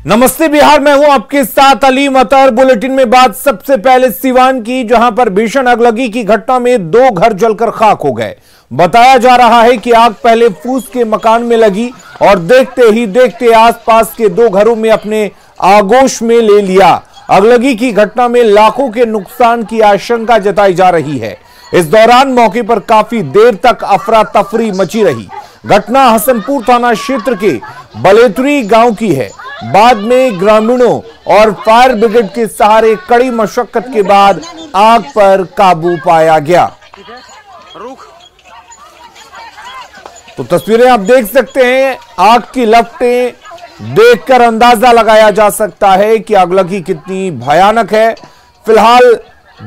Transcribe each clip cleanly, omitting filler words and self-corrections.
नमस्ते बिहार, मैं हूं आपके साथ अली मतर। बुलेटिन में बात सबसे पहले सिवान की, जहां पर भीषण आगलगी की घटना में 2 घर जलकर खाक हो गए। बताया जा रहा है कि आग पहले फूस के मकान में लगी और देखते ही देखते आसपास के 2 घरों में अपने आगोश में ले लिया। आगलगी की घटना में लाखों के नुकसान की आशंका जताई जा रही है। इस दौरान मौके पर काफी देर तक अफरा तफरी मची रही। घटना हसनपुर थाना क्षेत्र के बलेतरी गांव की है। बाद में ग्रामीणों और फायर ब्रिगेड के सहारे कड़ी मशक्कत के बाद आग पर काबू पाया गया। तो तस्वीरें आप देख सकते हैं। आग की लपटें देखकर अंदाजा लगाया जा सकता है कि आगलगी कितनी भयानक है। फिलहाल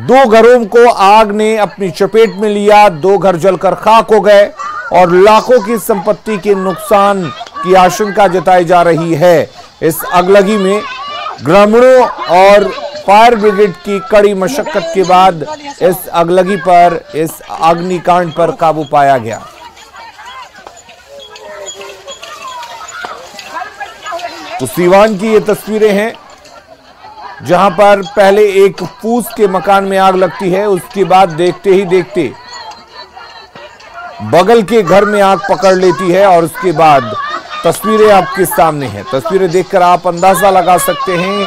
2 घरों को आग ने अपनी चपेट में लिया। 2 घर जलकर खाक हो गए और लाखों की संपत्ति के नुकसान की आशंका जताई जा रही है। इस आगलगी में ग्रामीणों और फायर ब्रिगेड की कड़ी मशक्कत के बाद इस आगलगी पर, इस अग्निकांड पर काबू पाया गया। तो सीवान की ये तस्वीरें हैं, जहां पर पहले एक फूस के मकान में आग लगती है, उसके बाद देखते ही देखते बगल के घर में आग पकड़ लेती है और उसके बाद तस्वीरें आपके सामने हैं। तस्वीरें देखकर आप अंदाजा लगा सकते हैं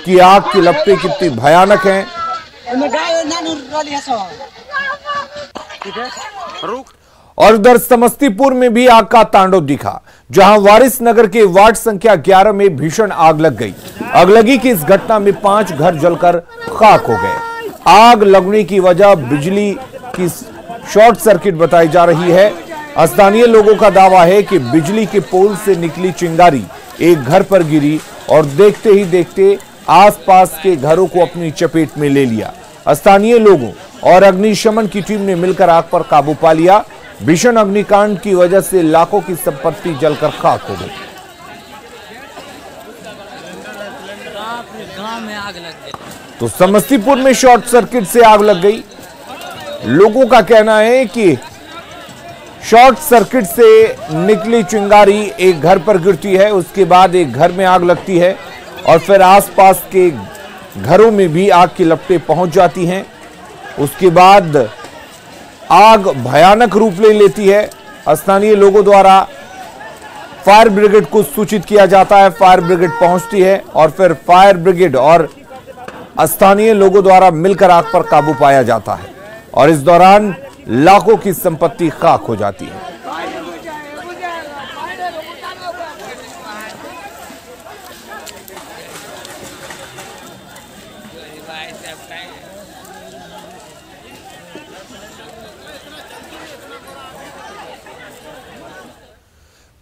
कि आग की लपटें कितनी भयानक हैं। और उधर समस्तीपुर में भी आग का तांडव दिखा, जहां वारिस नगर के वार्ड संख्या 11 में भीषण आग लग गई। आगलगी की इस घटना में 5 घर जलकर खाक हो गए। आग लगने की वजह बिजली की शॉर्ट सर्किट बताई जा रही है। स्थानीय लोगों का दावा है कि बिजली के पोल से निकली चिंगारी एक घर पर गिरी और देखते ही देखते आसपास के घरों को अपनी चपेट में ले लिया। स्थानीय लोगों और अग्निशमन की टीम ने मिलकर आग पर काबू पा लिया। भीषण अग्निकांड की वजह से लाखों की संपत्ति जलकर खाक हो गई। तो समस्तीपुर में शॉर्ट सर्किट से आग लग गई। लोगों का कहना है कि शॉर्ट सर्किट से निकली चिंगारी एक घर पर गिरती है, उसके बाद एक घर में आग लगती है और फिर आसपास के घरों में भी आग की लपटें पहुंच जाती हैं। उसके बाद आग भयानक रूप ले लेती है। स्थानीय लोगों द्वारा फायर ब्रिगेड को सूचित किया जाता है। फायर ब्रिगेड पहुंचती है और फिर फायर ब्रिगेड और स्थानीय लोगों द्वारा मिलकर आग पर काबू पाया जाता है और इस दौरान लाखों की संपत्ति खाक हो जाती है।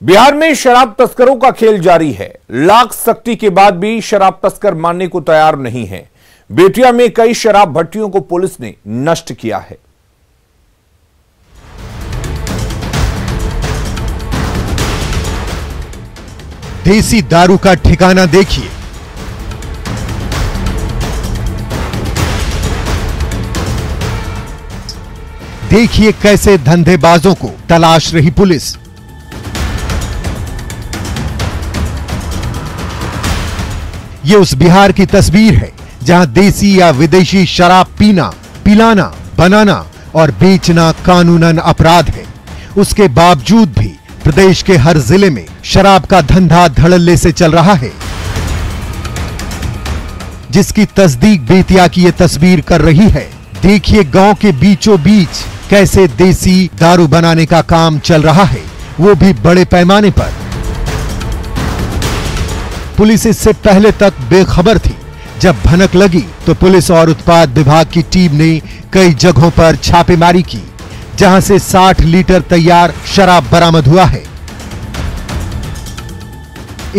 बिहार में शराब तस्करों का खेल जारी है। लाख सख्ती के बाद भी शराब तस्कर मानने को तैयार नहीं है। बेटिया में कई शराब भट्टियों को पुलिस ने नष्ट किया है। देसी दारू का ठिकाना देखिए। देखिए कैसे धंधेबाजों को तलाश रही पुलिस। ये उस बिहार की तस्वीर है जहां देसी या विदेशी शराब पीना, पिलाना, बनाना और बेचना कानूनन अपराध है। उसके बावजूद भी प्रदेश के हर जिले में शराब का धंधा धड़ल्ले से चल रहा है, जिसकी तस्दीक बेतिया की ये तस्वीर कर रही है। देखिए गांव के बीचों बीच कैसे देसी दारू बनाने का काम चल रहा है, वो भी बड़े पैमाने पर। पुलिस इससे पहले तक बेखबर थी। जब भनक लगी तो पुलिस और उत्पाद विभाग की टीम ने कई जगहों पर छापेमारी की, जहां से 60 लीटर तैयार शराब बरामद हुआ है।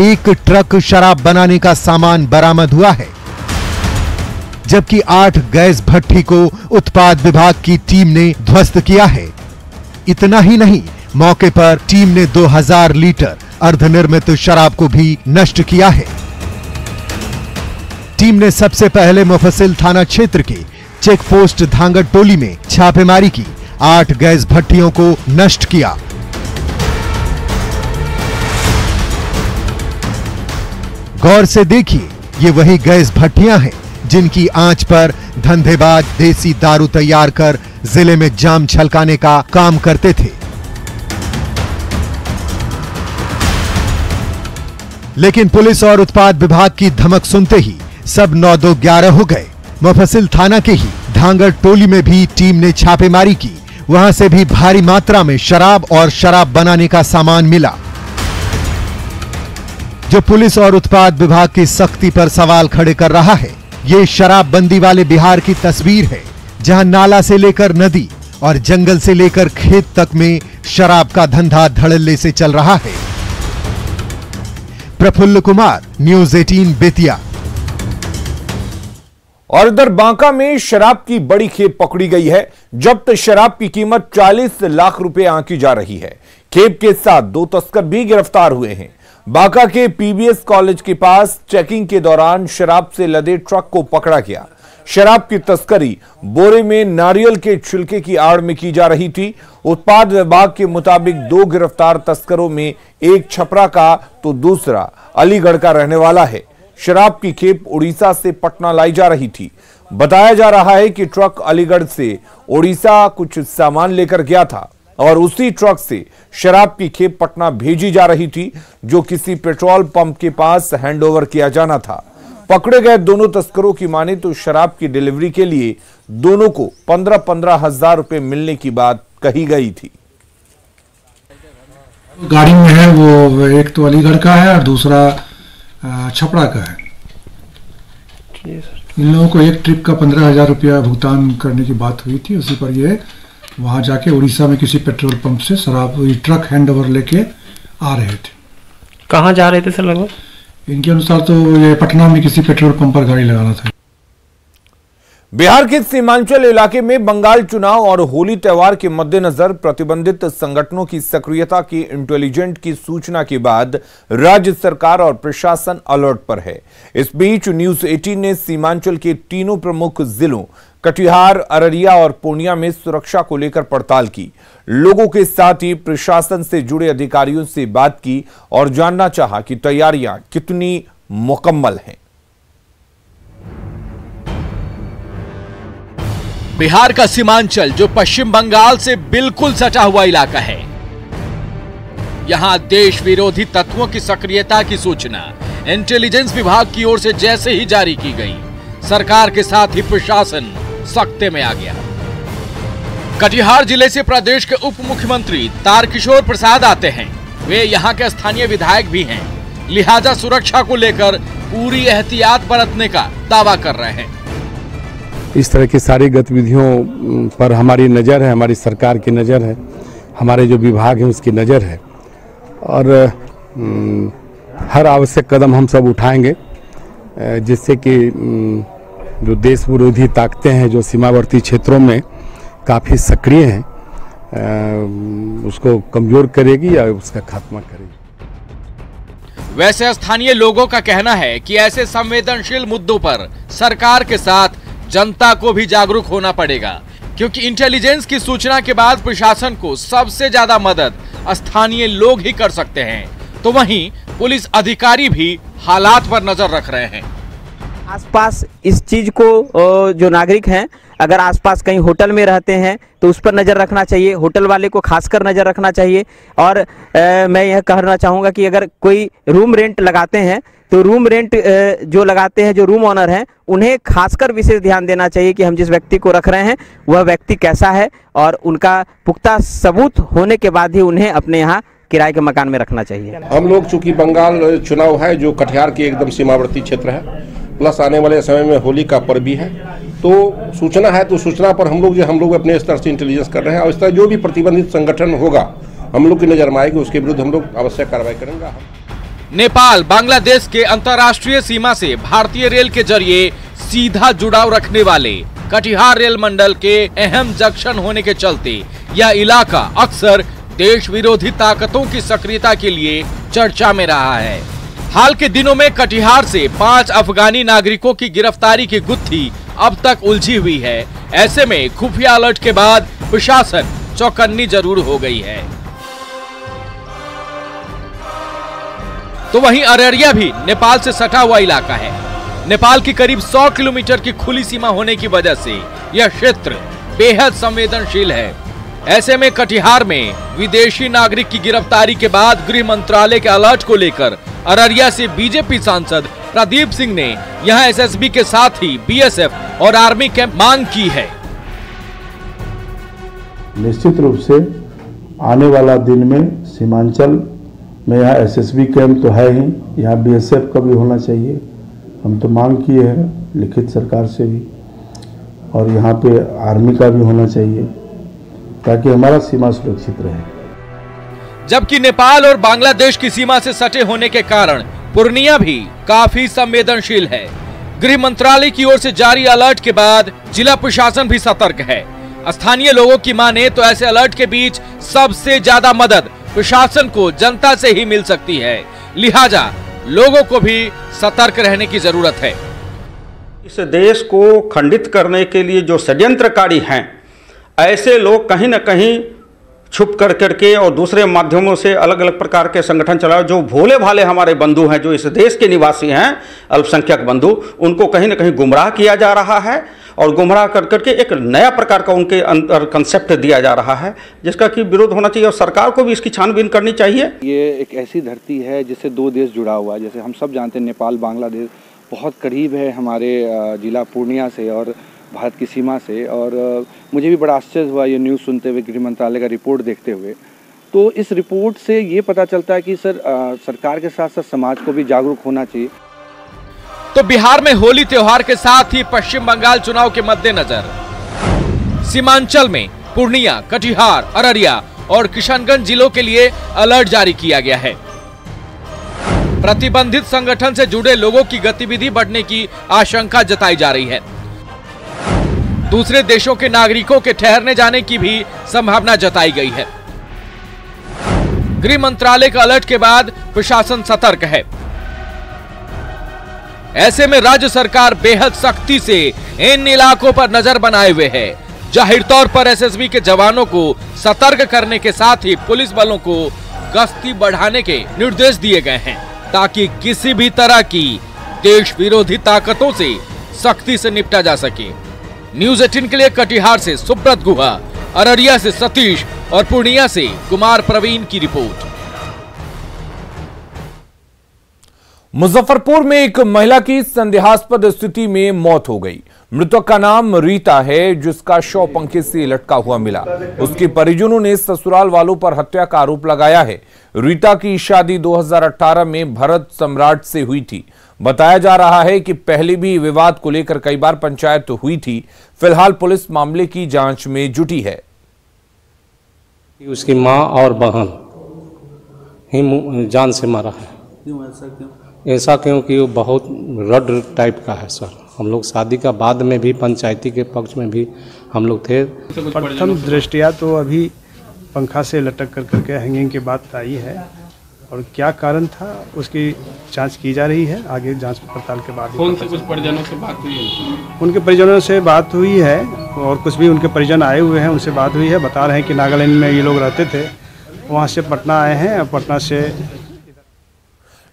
1 ट्रक शराब बनाने का सामान बरामद हुआ है, जबकि 8 गैस भट्टी को उत्पाद विभाग की टीम ने ध्वस्त किया है। इतना ही नहीं, मौके पर टीम ने 2000 लीटर अर्धनिर्मित शराब को भी नष्ट किया है। टीम ने सबसे पहले मुफस्सिल थाना क्षेत्र के चेक पोस्ट धांगड़ टोली में छापेमारी की, 8 गैस भट्टियों को नष्ट किया। गौर से देखिए, ये वही गैस भट्टियां हैं जिनकी आंच पर धंधेबाज देसी दारू तैयार कर जिले में जाम छलकाने का काम करते थे। लेकिन पुलिस और उत्पाद विभाग की धमक सुनते ही सब 9-2-11 हो गए। मुफस्सिल थाना के ही धांगड़ टोली में भी टीम ने छापेमारी की। वहां से भी भारी मात्रा में शराब और शराब बनाने का सामान मिला। जो पुलिस और उत्पाद विभाग की सख्ती पर सवाल खड़े कर रहा है, ये शराबबंदी वाले बिहार की तस्वीर है, जहां नाला से लेकर नदी और जंगल से लेकर खेत तक में शराब का धंधा धड़ल्ले से चल रहा है। प्रफुल्ल कुमार, न्यूज़ 18 बेतिया। और इधर बांका में शराब की बड़ी खेप पकड़ी गई है। जब्त शराब की कीमत 40 लाख रुपए आंकी जा रही है। खेप के साथ 2 तस्कर भी गिरफ्तार हुए हैं। बांका के पीबीएस कॉलेज के पास चेकिंग के दौरान शराब से लदे ट्रक को पकड़ा गया। शराब की तस्करी बोरे में नारियल के छिलके की आड़ में की जा रही थी। उत्पाद विभाग के मुताबिक 2 गिरफ्तार तस्करों में एक छपरा का तो दूसरा अलीगढ़ का रहने वाला है। शराब की खेप उड़ीसा से पटना लाई जा रही थी। बताया जा रहा है कि ट्रक अलीगढ़ से उड़ीसा कुछ सामान लेकर गया था और उसी ट्रक से शराब की खेप पटना भेजी जा रही थी, जो किसी पेट्रोल पंप के पास हैंडओवर किया जाना था। पकड़े गए दोनों तस्करों की माने तो शराब की डिलीवरी के लिए दोनों को 15-15 हजार रुपए मिलने की बात कही गई थी। गाड़ी में है वो, एक तो अलीगढ़ का है और दूसरा छपरा का है। इन लोगों को एक ट्रिप का 15,000 रुपया भुगतान करने की बात हुई थी। उसी पर ये वहां जाके उड़ीसा में किसी पेट्रोल पंप से शराब ट्रक हैंडओवर लेके आ रहे थे। कहाँ जा रहे थे सर लगभग? इनके अनुसार तो ये पटना में किसी पेट्रोल पंप पर गाड़ी लगाना था। बिहार के सीमांचल इलाके में बंगाल चुनाव और होली त्योहार के मद्देनजर प्रतिबंधित संगठनों की सक्रियता की इंटेलिजेंट की सूचना के बाद राज्य सरकार और प्रशासन अलर्ट पर है। इस बीच न्यूज़ 18 ने सीमांचल के तीनों प्रमुख जिलों कटिहार, अररिया और पूर्णिया में सुरक्षा को लेकर पड़ताल की। लोगों के साथ ही प्रशासन से जुड़े अधिकारियों से बात की और जानना चाहा कि तैयारियां कितनी मुकम्मल हैं। बिहार का सीमांचल जो पश्चिम बंगाल से बिल्कुल सटा हुआ इलाका है, यहां देश विरोधी तत्वों की सक्रियता की सूचना इंटेलिजेंस विभाग की ओर से जैसे ही जारी की गई, सरकार के साथ ही प्रशासन सख्ते में आ गया। कटिहार जिले से प्रदेश के उप मुख्यमंत्री तारकिशोर प्रसाद आते हैं। वे यहां के स्थानीय विधायक भी हैं, लिहाजा सुरक्षा को लेकर पूरी एहतियात बरतने का दावा कर रहे हैं। इस तरह की सारी गतिविधियों पर हमारी नज़र है, हमारी सरकार की नज़र है, हमारे जो विभाग है उसकी नज़र है और हर आवश्यक कदम हम सब उठाएंगे जिससे कि जो देश विरोधी ताकतें हैं जो सीमावर्ती क्षेत्रों में काफ़ी सक्रिय हैं उसको कमज़ोर करेगी या उसका खात्मा करेगी। वैसे स्थानीय लोगों का कहना है कि ऐसे संवेदनशील मुद्दों पर सरकार के साथ जनता को भी जागरूक होना पड़ेगा, क्योंकि इंटेलिजेंस की सूचना के बाद प्रशासन को सबसे ज्यादा मदद स्थानीय लोग ही कर सकते हैं। तो वहीं पुलिस अधिकारी भी हालात पर नजर रख रहे हैं। आसपास इस चीज को जो नागरिक हैं, अगर आसपास कहीं होटल में रहते हैं तो उस पर नज़र रखना चाहिए, होटल वाले को खासकर नज़र रखना चाहिए। और मैं यह कहना चाहूँगा कि अगर कोई रूम रेंट लगाते हैं तो रूम रेंट जो लगाते हैं, जो रूम ऑनर हैं, उन्हें खासकर विशेष ध्यान देना चाहिए कि हम जिस व्यक्ति को रख रहे हैं वह व्यक्ति कैसा है और उनका पुख्ता सबूत होने के बाद ही उन्हें अपने यहाँ किराए के मकान में रखना चाहिए। हम लोग चूंकि बंगाल चुनाव है जो कटिहार के एकदम सीमावर्ती क्षेत्र है, प्लस आने वाले समय में होली का पर्व भी है, तो सूचना है तो सूचना पर हम लोग अपने स्तर से इंटेलिजेंस कर रहे हैं और इस तरह जो भी प्रतिबंधित संगठन होगा हम लोग की नजर में आएगी, उसके विरुद्ध हम लोग आवश्यक कार्रवाई करेंगे। नेपाल बांग्लादेश के अंतर्राष्ट्रीय सीमा से भारतीय रेल के जरिए सीधा जुड़ाव रखने वाले कटिहार रेल मंडल के अहम जंक्शन होने के चलते यह इलाका अक्सर देश विरोधी ताकतों की सक्रियता के लिए चर्चा में रहा है। हाल के दिनों में कटिहार से 5 अफगानी नागरिकों की गिरफ्तारी की गुत्थी अब तक उलझी हुई है। ऐसे में खुफिया अलर्ट के बाद प्रशासन चौकन्नी जरूर हो गई है। तो तो वहीं अररिया भी नेपाल से सटा हुआ इलाका है। नेपाल की करीब 100 किलोमीटर की खुली सीमा होने की वजह से यह क्षेत्र बेहद संवेदनशील है। ऐसे में कटिहार में विदेशी नागरिक की गिरफ्तारी के बाद गृह मंत्रालय के अलर्ट को लेकर अररिया से बीजेपी सांसद प्रदीप सिंह ने यहां एसएसबी के साथ ही बीएसएफ और आर्मी कैंप मांग की है। निश्चित रूप से आने वाला दिन में सीमांचल में यहाँ एसएसबी कैंप तो है ही, यहाँ बीएसएफ का भी होना चाहिए। हम तो मांग किए हैं लिखित सरकार से भी, और यहाँ पे आर्मी का भी होना चाहिए ताकि हमारा सीमा सुरक्षित रहे। जबकि नेपाल और बांग्लादेश की सीमा से सटे होने के कारण पूर्णिया भी काफी संवेदनशील है। गृह मंत्रालय की ओर से जारी अलर्ट के बाद जिला प्रशासन भी सतर्क है। स्थानीय लोगों की माने तो ऐसे अलर्ट के बीच सबसे ज्यादा मदद प्रशासन को जनता से ही मिल सकती है, लिहाजा लोगों को भी सतर्क रहने की जरूरत है। इस देश को खंडित करने के लिए जो षड्यंत्रकारी हैं, ऐसे लोग कहीं न कहीं छुप कर करके और दूसरे माध्यमों से अलग अलग प्रकार के संगठन चलाओ। जो भोले भाले हमारे बंधु हैं, जो इस देश के निवासी हैं, अल्पसंख्यक बंधु, उनको कहीं न कहीं गुमराह किया जा रहा है और गुमराह कर करके एक नया प्रकार का उनके अंदर कंसेप्ट दिया जा रहा है, जिसका कि विरोध होना चाहिए और सरकार को भी इसकी छानबीन करनी चाहिए। ये एक ऐसी धरती है जिससे दो देश जुड़ा हुआ है। जैसे हम सब जानते हैं नेपाल बांग्लादेश बहुत करीब है हमारे जिला पूर्णिया से और भारत की सीमा से, और मुझे भी बड़ा आश्चर्य हुआ ये न्यूज़ सुनते हुए, गृह मंत्रालय का रिपोर्ट देखते हुए। तो इस रिपोर्ट से ये पता चलता है कि सरकार के साथ साथ समाज को भी जागरूक होना चाहिए। तो बिहार में होली त्योहार के साथ ही पश्चिम बंगाल चुनाव के मद्देनजर सीमांचल में पूर्णिया, कटिहार, अररिया और किशनगंज जिलों के लिए अलर्ट जारी किया गया है। प्रतिबंधित संगठन से जुड़े लोगों की गतिविधि बढ़ने की आशंका जताई जा रही है। दूसरे देशों के नागरिकों के ठहरने जाने की भी संभावना जताई गई है। गृह मंत्रालय का अलर्ट के बाद प्रशासन सतर्क है। ऐसे में राज्य सरकार बेहद सख्ती से इन इलाकों पर नजर बनाए हुए है। जाहिर तौर पर एसएसबी के जवानों को सतर्क करने के साथ ही पुलिस बलों को गश्ती बढ़ाने के निर्देश दिए गए हैं, ताकि किसी भी तरह की देश विरोधी ताकतों से सख्ती से निपटा जा सके। न्यूज़ 18 के लिए कटिहार से सुब्रत गुहा, अररिया से सतीश और पूर्णिया से कुमार प्रवीण की रिपोर्ट। मुजफ्फरपुर में एक महिला की संदेहास्पद स्थिति में मौत हो गई। मृतक का नाम रीता है, जिसका शव पंखे से लटका हुआ मिला। उसके परिजनों ने ससुराल वालों पर हत्या का आरोप लगाया है। रीता की शादी 2018 में भरत सम्राट से हुई थी। बताया जा रहा है कि पहले भी विवाद को लेकर कई बार पंचायत हुई थी। फिलहाल पुलिस मामले की जांच में जुटी है। उसकी मां और बहन ही जान से मारा है। ऐसा क्योंकि वो बहुत रड टाइप का है सर। हम लोग शादी का बाद में भी पंचायती के पक्ष में भी हम लोग थे। प्रथम दृष्टिया तो अभी पंखा से लटक कर करके हैंगिंग की बात आई है, और क्या कारण था उसकी जांच की जा रही है। आगे जांच पड़ताल के बाद कौन से कुछ परिजनों से बात हुई है? उनके परिजनों से बात हुई है, और कुछ भी उनके परिजन आए हुए हैं, उनसे बात हुई है। बता रहे हैं कि नागालैंड में ये लोग रहते थे, वहाँ से पटना आए हैं, और पटना से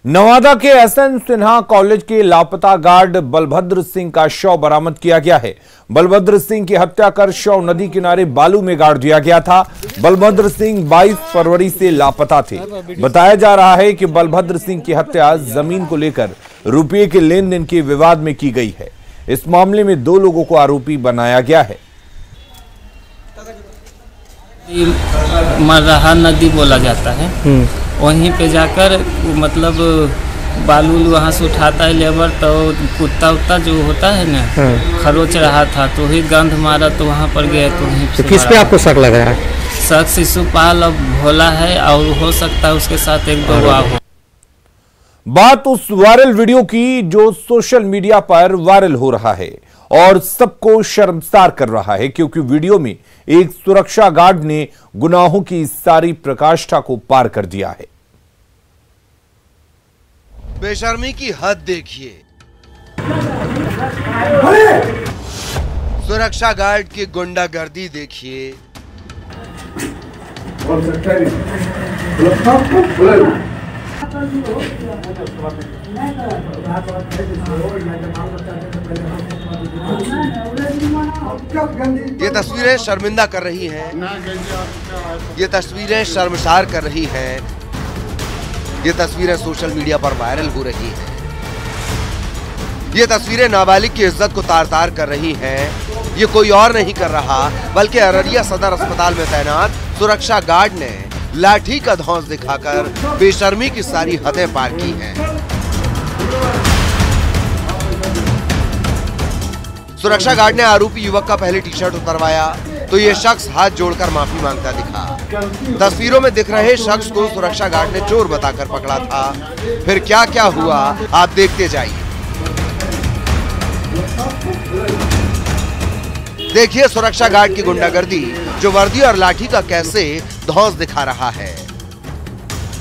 नवादा के एसएन सिन्हा कॉलेज के लापता गार्ड बलभद्र सिंह का शव बरामद किया गया है। बलभद्र सिंह की हत्या कर शव नदी किनारे बालू में गाड़ दिया गया था। बलभद्र सिंह 22 फरवरी से लापता थे। बताया जा रहा है कि बलभद्र सिंह की हत्या जमीन को लेकर रुपये के लेन देन के विवाद में की गई है। इस मामले में 2 लोगों को आरोपी बनाया गया है। मरहा नदी बोला जाता है, वहीं पे जाकर मतलब बालू वहाँ से उठाता है लेबर, तो कुत्ता उत्ता जो होता है ना खरोच रहा था, तो ही गंध मारा तो वहाँ पर गए। तो किस पे आपको शक लग रहा है? शक शिशुपाल अब भोला है, और हो सकता है उसके साथ 1-2 हो। बात उस वायरल वीडियो की जो सोशल मीडिया पर वायरल हो रहा है और सबको शर्मसार कर रहा है, क्योंकि वीडियो में एक सुरक्षा गार्ड ने गुनाहों की सारी प्रकाष्ठा को पार कर दिया है। बेशर्मी की हद देखिए। सुरक्षा गार्ड की गुंडागर्दी देखिए। ये तस्वीरें शर्मिंदा कर रही हैं, ये तस्वीरें शर्मसार कर रही हैं, ये तस्वीरें सोशल मीडिया पर वायरल हो रही हैं, ये तस्वीरें नाबालिग की इज्जत को तार तार कर रही हैं। ये कोई और नहीं कर रहा बल्कि अररिया सदर अस्पताल में तैनात सुरक्षा गार्ड ने लाठी का धौंस दिखाकर बेशर्मी की सारी हदें पार की हैं। सुरक्षा गार्ड ने आरोपी युवक का पहले टी शर्ट उतरवाया तो ये शख्स हाथ जोड़कर माफी मांगता दिखा। तस्वीरों में दिख रहे शख्स को सुरक्षा गार्ड ने चोर बताकर पकड़ा था। फिर क्या क्या हुआ आप देखते जाइए। देखिए सुरक्षा गार्ड की गुंडागर्दी, जो वर्दी और लाठी का कैसे धौंस दिखा रहा है,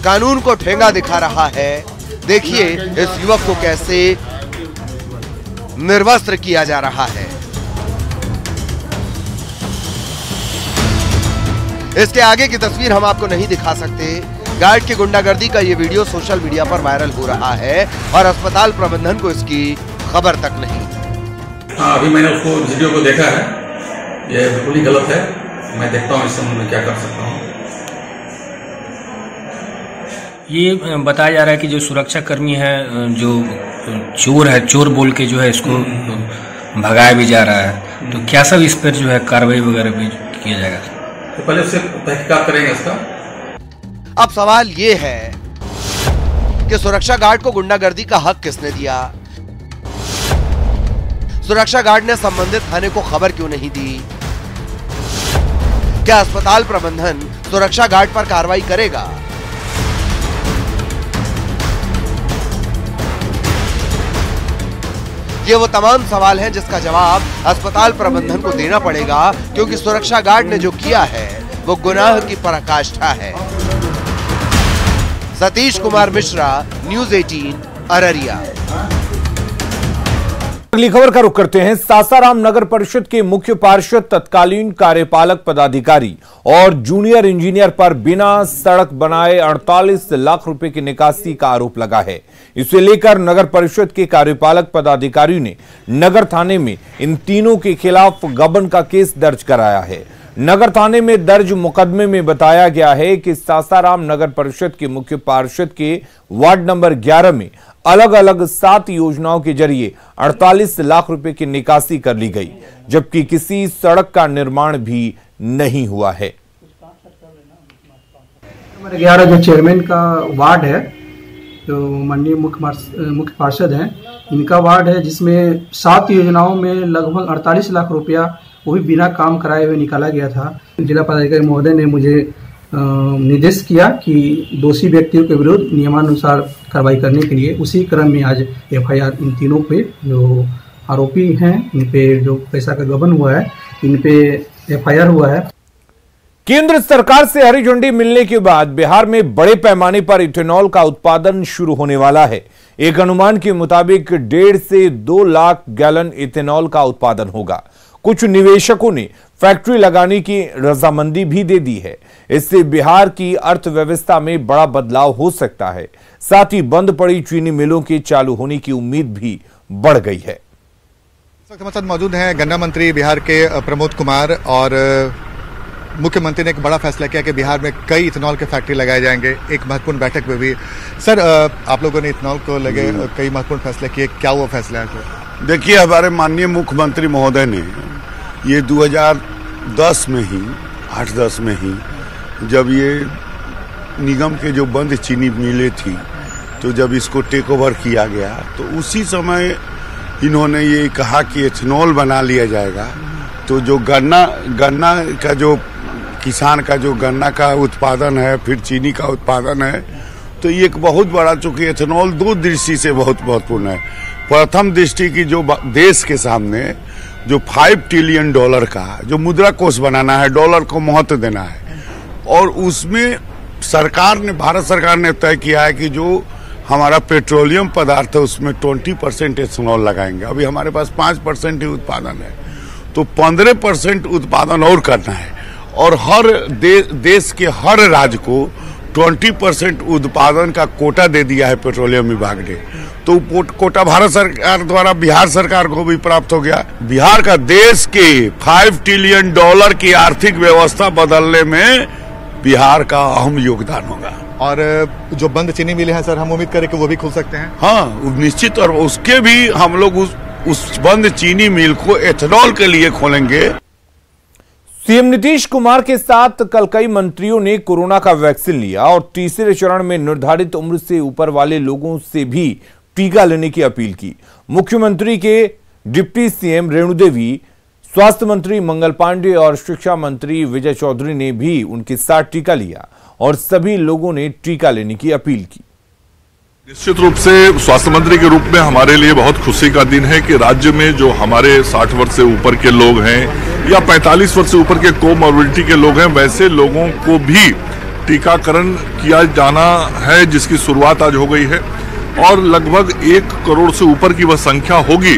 कानून को ठेंगा दिखा रहा है। देखिए इस युवक को कैसे निर्वस्त्र किया जा रहा है। इसके आगे की तस्वीर हम आपको नहीं दिखा सकते। गार्ड की गुंडागर्दी का ये वीडियो सोशल मीडिया पर वायरल हो रहा है और अस्पताल प्रबंधन को इसकी खबर तक नहीं। हाँ, अभी मैंने उसको वीडियो को देखा है, ये बिल्कुल ही गलत है। मैं देखता हूँ इस समय में क्या कर सकता हूँ। ये बताया जा रहा है कि जो सुरक्षा कर्मी है, जो चोर है, चोर बोल के जो है इसको भगाया भी जा रहा है। तो क्या सब इस पर जो है कार्रवाई वगैरह भी किया जाएगा? तो पहले उससे तहकीकात करेंगे इसका। अब सवाल ये है कि सुरक्षा गार्ड को गुंडागर्दी का हक किसने दिया? सुरक्षा गार्ड ने संबंधित थाने को खबर क्यों नहीं दी? क्या अस्पताल प्रबंधन सुरक्षा गार्ड पर कार्रवाई करेगा? ये वो तमाम सवाल हैं जिसका जवाब अस्पताल प्रबंधन को देना पड़ेगा, क्योंकि सुरक्षा गार्ड ने जो किया है वो गुनाह की पराकाष्ठा है। सतीश कुमार मिश्रा, न्यूज़ 18, अररिया। अगली खबर का रुख करते हैं। सासाराम नगर परिषद के मुख्य पार्षद, तत्कालीन कार्यपालक पदाधिकारी और जूनियर इंजीनियर पर बिना सड़क बनाए 48 लाख रुपए की निकासी का आरोप लगा है। इसे लेकर नगर परिषद के कार्यपालक पदाधिकारी ने नगर थाने में इन तीनों के खिलाफ गबन का केस दर्ज कराया है। नगर थाने में दर्ज मुकदमे में बताया गया है कि सासाराम नगर परिषद के मुख्य पार्षद के वार्ड नंबर 11 में अलग अलग 7 योजनाओं के जरिए 48 लाख रुपए की निकासी कर ली गई, जबकि किसी सड़क का निर्माण भी नहीं हुआ है। नंबर 11 जो चेयरमैन का वार्ड है, जो माननीय मुख्य पार्षद हैं, इनका वार्ड है, जिसमें 7 योजनाओं में लगभग 48 लाख रुपया वो भी बिना काम कराए हुए निकाला गया था। जिला पदाधिकारी महोदय ने मुझे निर्देश किया कि दोषी व्यक्तियों के विरुद्ध नियमानुसार कार्रवाई करने के लिए, उसी क्रम में आज एफआईआर इन तीनों पे जो आरोपी हैं, इन पे जो पैसा का गबन हुआ है, इन पे एफआईआर हुआ है। केंद्र सरकार से हरी झंडी मिलने के बाद बिहार में बड़े पैमाने पर इथेनॉल का उत्पादन शुरू होने वाला है। एक अनुमान के मुताबिक 1.5 से 2 लाख गैलन इथेनॉल का उत्पादन होगा। कुछ निवेशकों ने फैक्ट्री लगाने की रजामंदी भी दे दी है। इससे बिहार की अर्थव्यवस्था में बड़ा बदलाव हो सकता है। साथ ही बंद पड़ी चीनी मिलों के चालू होने की उम्मीद भी बढ़ गई है। हमारे साथ मौजूद हैं गन्ना मंत्री बिहार के प्रमोद कुमार, और मुख्यमंत्री ने एक बड़ा फैसला किया कि बिहार में कई इथेनॉल के फैक्ट्री लगाए जाएंगे। एक महत्वपूर्ण बैठक में भी सर आप लोगों ने इथेनॉल को लगे कई महत्वपूर्ण फैसले किए, क्या वो फैसला है? देखिए, हमारे माननीय मुख्यमंत्री महोदय ने ये 2010 में ही 8-10 में ही, जब ये निगम के जो बंद चीनी मिलें थी, तो जब इसको टेक ओवर किया गया तो उसी समय इन्होंने ये कहा कि इथेनॉल बना लिया जाएगा। तो जो गन्ना का जो किसान का जो गन्ना का उत्पादन है, फिर चीनी का उत्पादन है, तो ये एक बहुत बड़ा, चूंकि इथेनॉल 2 दृष्टि से बहुत महत्वपूर्ण है। प्रथम दृष्टि की जो देश के सामने जो $5 ट्रिलियन का जो मुद्रा कोष बनाना है, डॉलर को महत्व देना है, और उसमें भारत सरकार ने तय किया है कि जो हमारा पेट्रोलियम पदार्थ है उसमें 20% इथेनॉल लगाएंगे। अभी हमारे पास 5% ही उत्पादन है, तो 15% उत्पादन और करना है, और हर देश के हर राज्य को 20% उत्पादन का कोटा दे दिया है पेट्रोलियम विभाग ने। तो कोटा भारत सरकार द्वारा बिहार सरकार को भी प्राप्त हो गया। बिहार का देश के $5 ट्रिलियन की आर्थिक व्यवस्था बदलने में बिहार का अहम योगदान होगा। और जो बंद चीनी मिले हैं सर, हम उम्मीद करें कि वो भी खुल सकते हैं। हाँ, निश्चित। और उसके भी हम लोग उस बंद चीनी मिल को एथेनॉल के लिए खोलेंगे। सीएम नीतीश कुमार के साथ कल कई मंत्रियों ने कोरोना का वैक्सीन लिया और तीसरे चरण में निर्धारित उम्र से ऊपर वाले लोगों से भी टीका लेने की अपील की। मुख्यमंत्री के डिप्टी सीएम रेणु देवी, स्वास्थ्य मंत्री मंगल पांडे और शिक्षा मंत्री विजय चौधरी ने भी उनके साथ टीका लिया और सभी लोगों ने टीका लेने की अपील की। निश्चित रूप से स्वास्थ्य मंत्री के रूप में हमारे लिए बहुत खुशी का दिन है कि राज्य में जो हमारे 60 वर्ष से ऊपर के लोग हैं या 45 वर्ष से ऊपर के कोमॉर्बिडिटी के लोग हैं, वैसे लोगों को भी टीकाकरण किया जाना है, जिसकी शुरुआत आज हो गई है। और लगभग 1 करोड़ से ऊपर की वह संख्या होगी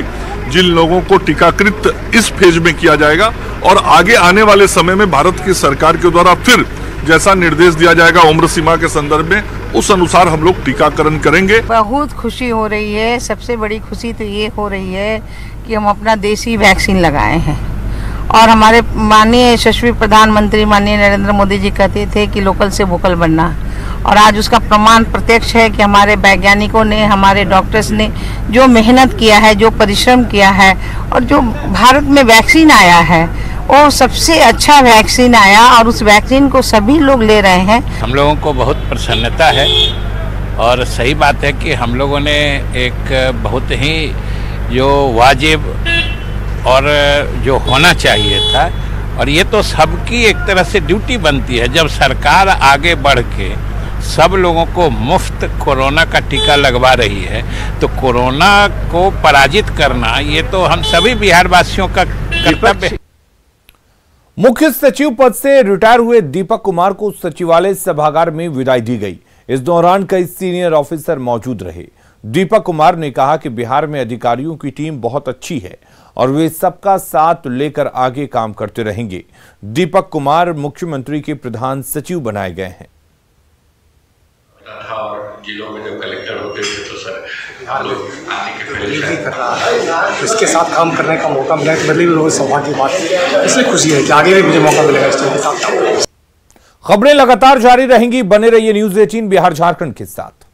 जिन लोगों को टीकाकृत इस फेज में किया जाएगा। और आगे आने वाले समय में भारत की सरकार के द्वारा फिर जैसा निर्देश दिया जाएगा उम्र सीमा के संदर्भ में, उस अनुसार हम लोग टीकाकरण करेंगे। बहुत खुशी हो रही है। सबसे बड़ी खुशी तो ये हो रही है कि हम अपना देसी वैक्सीन लगाए हैं और हमारे माननीय यशस्वी प्रधानमंत्री माननीय नरेंद्र मोदी जी कहते थे कि लोकल से वोकल बनना, और आज उसका प्रमाण प्रत्यक्ष है कि हमारे वैज्ञानिकों ने, हमारे डॉक्टर्स ने जो मेहनत किया है, जो परिश्रम किया है और जो भारत में वैक्सीन आया है वो सबसे अच्छा वैक्सीन आया और उस वैक्सीन को सभी लोग ले रहे हैं। हम लोगों को बहुत प्रसन्नता है और सही बात है कि हम लोगों ने एक बहुत ही जो वाजिब और जो होना चाहिए था, और ये तो सबकी एक तरह से ड्यूटी बनती है जब सरकार आगे बढ़ के सब लोगों को मुफ्त कोरोना का टीका लगवा रही है, तो कोरोना को पराजित करना ये तो हम सभी बिहार वासियों का कर्तव्य है। मुख्य सचिव पद से रिटायर हुए दीपक कुमार को सचिवालय सभागार में विदाई दी गई। इस दौरान कई सीनियर ऑफिसर मौजूद रहे। दीपक कुमार ने कहा कि बिहार में अधिकारियों की टीम बहुत अच्छी है और वे सबका साथ लेकर आगे काम करते रहेंगे। दीपक कुमार मुख्यमंत्री के प्रधान सचिव बनाए गए हैं। और जिलों में जब कलेक्टर होते थे तो सर आने के पहले इसके साथ काम करने का मौका मिला, मेरे लिए भी सौभाग्य की बात है। इसलिए खुशी है कि आगे भी मुझे मौका मिलेगा इस टीम के साथ काम करने का। खबरें लगातार जारी रहेंगी, बने रहिए न्यूज़ 18 बिहार झारखंड के साथ।